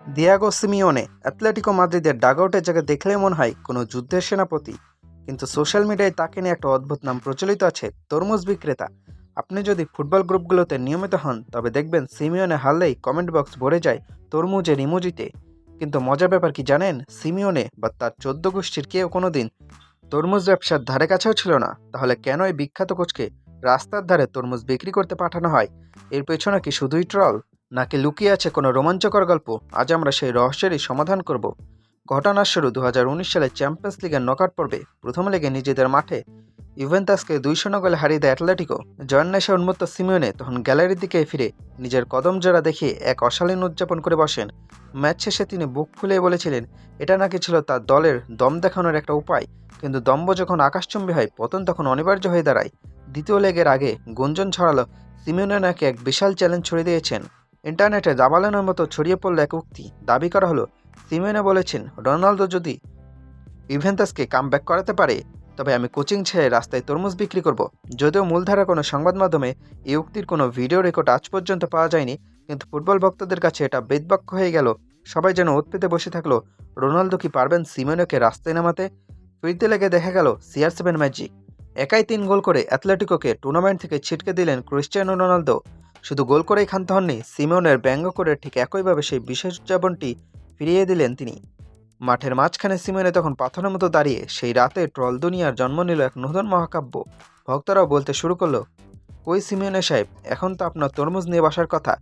Diego Simeone Atletico মাদ্রিদের ডাগআউটের জায়গা দেখলেই মনে হয় কোনো যুদ্ধের সেনাপতি। কিন্তু সোশ্যাল মিডিয়ায় তাকে নিয়ে একটা অদ্ভুত নাম প্রচলিত আছে, তরমুজ বিক্রেতা। আপনি যদি ফুটবল গ্রুপগুলোতে নিয়মিত হন তবে দেখবেন সিমিওনে হারলেই কমেন্ট বক্স ভরে যায় তরমুজের ইমোজিতে। কিন্তু মজার ব্যাপার কি জানেন, সিমিওনে বা তার 14 গোষ্ঠীর কেউ কোনোদিন তরমুজ ব্যবসার ধারে কাছেও ছিল না। তাহলে কেন এই বিখ্যাত কোচকে রাস্তার ধারে তরমুজ বিক্রি করতে পাঠানো হয়? এর পেছনে কি শুধুই ট্রল, নাকি লুকিয়ে আছে কোনো রোমাঞ্চকর গল্প? আজ আমরা সেই রহস্যেরই সমাধান করব। ঘটনার শুরু 2019 সালে চ্যাম্পিয়ন্স লিগের নকআউট পর্বে প্রথম লেগে নিজেদের মাঠে ইভেন্টাসকে 2-0 গোলে হারিয়ে দেয় অ্যাটলেটিকো। জয়ের নেশায় উন্মত্ত সিমিওনে তখন গ্যালারির দিকে ফিরে নিজের কদম জোড়া দেখিয়ে এক অশালীন উদযাপন করে বসেন। ম্যাচ শেষে তিনি বুক ফুলিয়ে বলেছিলেন এটা নাকি ছিল তার দলের দম দেখানোর একটা উপায়। কিন্তু দম্ভ যখন আকাশচুম্বী হয়, পতন তখন অনিবার্য হয়ে দাঁড়ায়। দ্বিতীয় লেগের আগে গুঞ্জন ছড়ালো সিমিওনে নাকি এক বিশাল চ্যালেঞ্জ ছড়িয়ে দিয়েছেন। ইন্টারনেটে দাবালনের মতো ছড়িয়ে পড়ল এক উক্তি। দাবি করা হলো সিমিওনে বলেছেন রোনালদো যদি ইভেন্টাসকে কামব্যাক করাতে পারে তবে আমি কোচিং ছেড়ে রাস্তায় তরমুজ বিক্রি করব। যদিও মূলধারা কোনো সংবাদ মাধ্যমে এই উক্তির কোনো ভিডিও রেকর্ড আজ পর্যন্ত পাওয়া যায়নি, কিন্তু ফুটবল ভক্তদের কাছে এটা বেদবাক্য হয়ে গেল। সবাই যেন ওত পেতে বসে থাকলো, রোনালদো কি পারবেন সিমিওনেকে রাস্তায় নামাতে? ফিরতে লেগে দেখা গেল CR7 ম্যাজিক। একাই 3 গোল করে অ্যাটলেটিকোকে টুর্নামেন্ট থেকে ছিটকে দিলেন ক্রিস্টিয়ানো রোনালদো। শুধু গোল করেই ক্ষান্ত হননি, সিমিওনের ব্যঙ্গ করে ঠিক একইভাবে সেই বিশেষ উদযাপনটি ফিরিয়ে দিলেন তিনি। মাঠের মাঝখানে সিমিওনে তখন পাথরের মতো দাঁড়িয়ে সেই রাতে ট্রল দুনিয়ার জন্ম নিল এক নতুন মহাকাব্য। ভক্তরাও বলতে শুরু করলো, কই সিমিওনে সাহেব, এখন তো আপনার তরমুজ নিয়ে বসার কথা।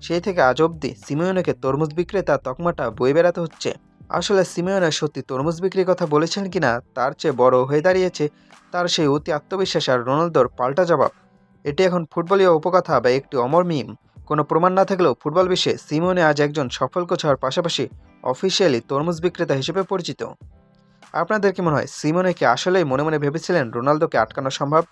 সেই থেকে আজ অবধি সিমিওনেকে তরমুজ বিক্রেতা তকমাটা বয়ে বেড়াতে হচ্ছে। আসলে সিমিওনে সত্যি তরমুজ বিক্রির কথা বলেছেন কিনা তার চেয়ে বড় হয়ে দাঁড়িয়েছে তার সেই অতি আত্মবিশ্বাস আর রোনালদোর পাল্টা জবাব। এটি এখন ফুটবলীয় উপকথা বা একটি অমর মিম। কোনো প্রমাণ না থাকলেও ফুটবল বিশ্বে সিমিওনে আজ একজন সফল কোচ হওয়ার পাশাপাশি অফিসিয়ালি তরমুজ বিক্রেতা হিসেবে পরিচিত। আপনাদের কি মনে হয়, সিমিওনে কি আসলেই মনে মনে ভেবেছিলেন রোনালদোকে আটকানো সম্ভব?